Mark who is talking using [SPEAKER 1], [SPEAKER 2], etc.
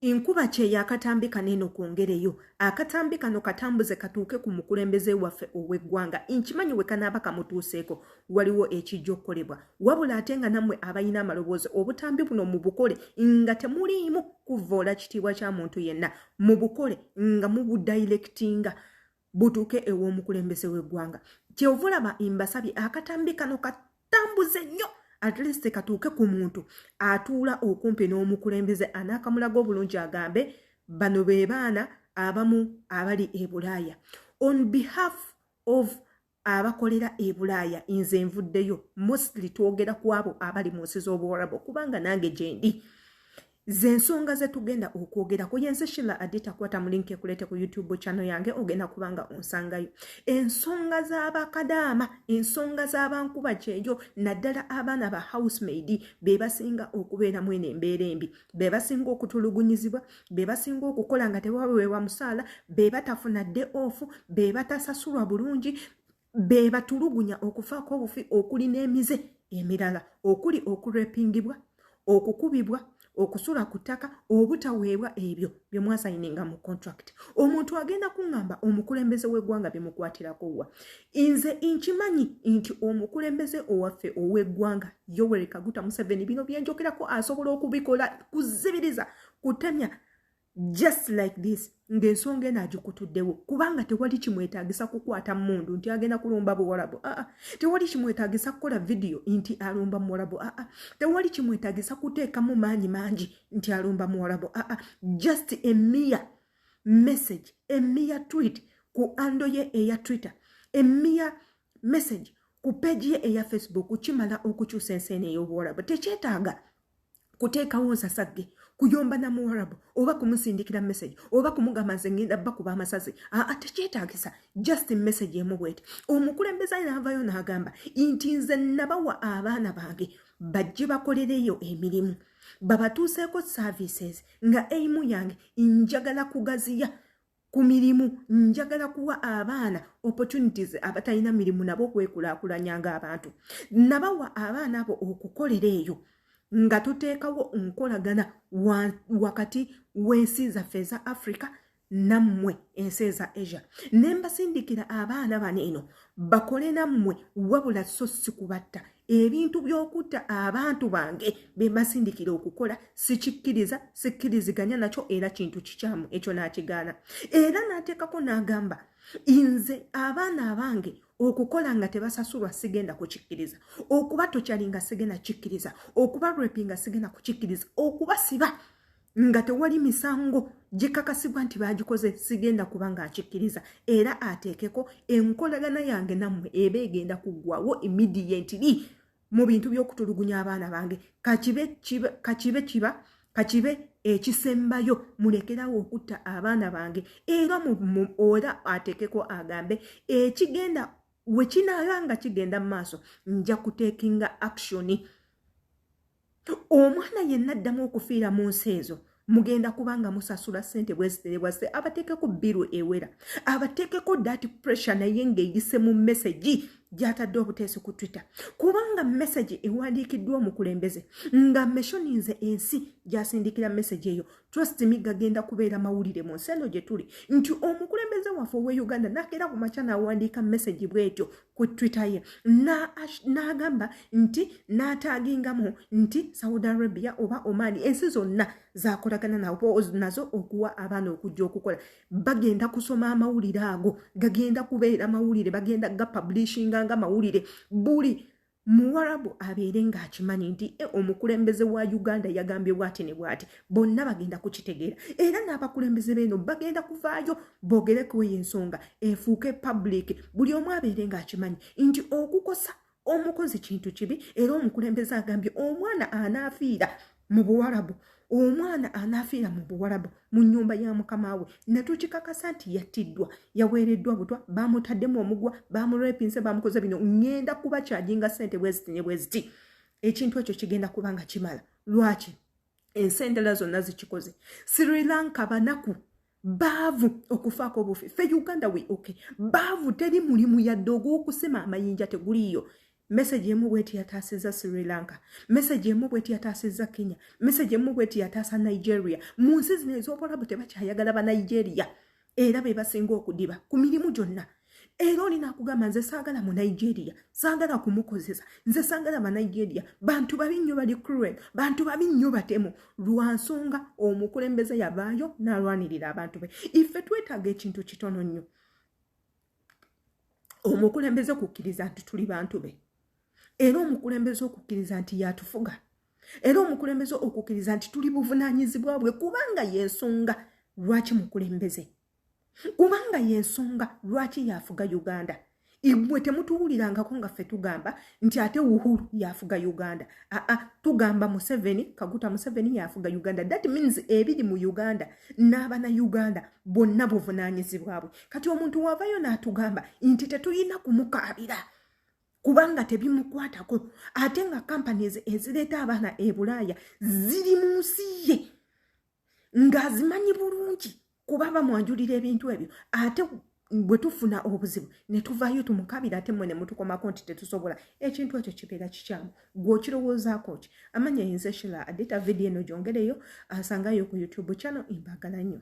[SPEAKER 1] Inkuba kye yakatambika neno kwongereyo akatambika no katambuze katuuke ku mukulembeze waffe ow'eggwanga nkimanyi we kanaaba kamutuuseeko waliwo ekijja okukolebwa wabula ate nga nammwe abalina amaloboozi obutambi buno mu bukole nga temuliimu kuvvoola kitiibwa kya muntu yenna mu bukole nga mubudayirekitinga butuuke ew'omukulembeze w'eggwanga kyovulaba mbasabye akatambi kano katambuze nnyo at least katuuke ku muntu atuula okumpi n'omukulembeze anaakamulaga obulungi agambe bano be baana abamu abali e Bulaaya. On behalf of abakolera e Bulaaya nze nvuddeyo mostly twogera ku abo abali mu nsi z'Obuwarabu kubanga nange gye ndi. Ze nsonga ze tugenda okwogerako yenze Sheila Adita kwata mu link ekulete ku YouTube channel yange ogenda kubanga onsangayo. Ensonga z'Abakadama, ensonga z'abankuba kyejo naddala abaana ba housemaid be basinga okubeera mu embeera embi, be basinga okutulugunyizibwa, be basinga okukola nga tewaweebwa musaala, be batafuna day off, be batasasulwa bulungi, be batulugunya okufaako obufi okuli n'emize emirala, okuli okurepingibwa, okukubibwa, okusula kutaka obutaweebwa ebyo bye mwasayininga mu contract. Omuntu agenda kungamba omukulembeze w'eggwanga bye mukwatirako wa. Nze nkimanyi nti omukulembeze owaffe ow'eggwanga Yoweri Kaguta Museveni bino byenjogerako asobola okubikola kuzibiriza kutemya just like this ng'ensonga enaagikutuddewo kubanga tewali kimwetaagisa kukwata mmundu nti agenda kulumba Buwarabu. Tewali kimwetaagisa kukola video nti alumba Muwarabu. Tewali kimwetaagisa kuteekamu maanyi mangi nti alumba Muwarabu. Just a mere message, a mere tweet ku ando ye eya Twitter, a mere message ku page ye eya Facebook kimala okukyusa enseene ey'Obuwarabu. Tekyetaaga kuteekawo nsasagge kuyomba na Muwarabu oba kumusindikira message oba kumugamba nze ngenda bakuba amasazi. Tekyetaagisa just message emu bwete. Omukulembeze n'avaayo n'agamba nti nze nabawa abaana bange bajje bakolereyo emirimu babatuuseeko services nga eimu yange njagala kugaziya ku mirimu, njagala kuwa abaana opportunities abatalina mirimu nabo okwekulaakulanya ng'abantu. Nabawa abaana abo okukolera eyo nga tuteekawo nkolagana wakati w'ensi zaffe za Africa nammwe ensi za Asia. Ne mbasindikira abaana bano eno bakole nammwe wabula so si kubatta. Ebintu by'okutta abantu bange be mbasindikira okukola sikkiriziganya nakyo era kintu kikyamu ekyo n'akigaana. Era n'ateekako n'agamba nze abaana abange okukola nga tebasasulwa sigenda kukikkiriza, okuba tokyali nga sigenda kikkiriza, okuba rapinga sigenda kukikkiriza, okubasiba nga tewali misango gikakasibwa nti bagikoze sigenda kubanga akikkiriza. Era ateekeko enkolagana yange nammwe eba egenda kuggwawo immediately mu bintu by'okutulugunya abaana bange. Kakibe ekisembayo mulekerawo okutta abaana bange. Era ora ateekeko agambe ekigenda wekinayanga kigenda mu maaso nja kuteekinga action. Omwana yenna addamu okufiira mu nsi ezo mugenda kubanga musasula ssente bweziterebwase abateekeko biru ewera, abateekeko that pressure naye ng'eyise mu message gyatadde obuteesi ku Twitter kubanga message ewandiikiddwa omukulembeze nga meshoninze ensi gyasindikira message eyo. Trust me gagenda kubeera mawulire mu nsi eno gye tuli nti omukulembeze waffe ow'e Uganda nakera ku makya n'awandiika message bw'etyo ku Twitter ye n'agamba nti n'ataagingamu nti Saudi Arabia oba Oman ensi zonna zakolagana nazo okuwa abaana okujja okukola. Bagenda kusoma amawulire ago gagenda kubeera mawulire, bagenda gapublishinga nga mawulire. Buli Muwarabu abeere ng'akimanyi nti omukulembeze wa Uganda yagambye bw'ati ne bw'ati, bonna bagenda kukitegeera. Era n'abakulembeze b'eno bagenda kuvaayo boogereko ensonga efuuke public, buli omu abeere ng'akimanyi nti okukosa omukozi kintu kibi. Era omukulembeze agambye omwana anaafiira mu Buwarabu, omwana anaafiira mu Buwarabu mu nnyumba ya mukama we ne tukikakasa nti yattiddwa, yaweereddwa butwa, baamutaddemu omugwa, baamurepinse, baamukoze bino, ngenda kuba kyaginga ssente bweziti ne bweziti. Ekintu ekyo kigenda kubanga kimala. Lwaki? Ensi endala zonna zikikoze. Sri Lanka banaku baavu okufaako obufi. Ffe Uganda we okay. Baavu teri mulimu yadde ogw'okusema amayinja teguliiyo. message emu bweti yataasiza Sri Lanka, message emu bweti yataasiza Kenya, message emu bweti yataasa Nigeria. Mu nsi zino ez'Obuwarabu tebakyayagala ba Nigeria era be basinga okudiba ku mirimu gyonna. Era olina kugamba nze saagala mu Nigeria, saagala kumukozesa, nze saagala ba Nigeria, bantu babi nnyo bali cruel, bantu babi nnyo batemu. Lwa nsonga omukulembeze yavaayo n'alwanirira abantu be. Ife twetaaga ekintu kitono nnyo. Omukulembeze okukkiriza nti tuli bantu be. Era omukulembeze okukkiriza nti yatufuga. Era omukulembeze okukkiriza nti tuli buvunaanyizibwa bwe kubanga yensonga lwaki mukulembeze. Kubanga yensonga lwaki yafuga Uganda. Ibwe temutuwulirangako nga ffe tugamba nti ate Uhuru yafuga Uganda. Tugamba Museveni, Kaguta Museveni yafuga Uganda. That means ebiri mu Uganda n'abana Uganda bonna buvunaanyizibwabwe. Kati omuntu wavayo n'atugamba nti tetulina kumukaabira kubanga tebimukwatako. Ate nga companies ezireeta abaana e Bulaaya ziri mu nsi ye ng'azimanyi bulungi kuba bamwanjulira ebintu ebyo. Ate bwe tufuna obuzibu ne tuvaayo tumukabira ate mmwe ne mutukomako nti tetusobola. Ekintu ekyo kibeera kikyamu. Gwe okirowoozaako ki? Amanya yenze Shila Adita video eno gyongereyo asangayo ku YouTube channel. Imbagala nnyo.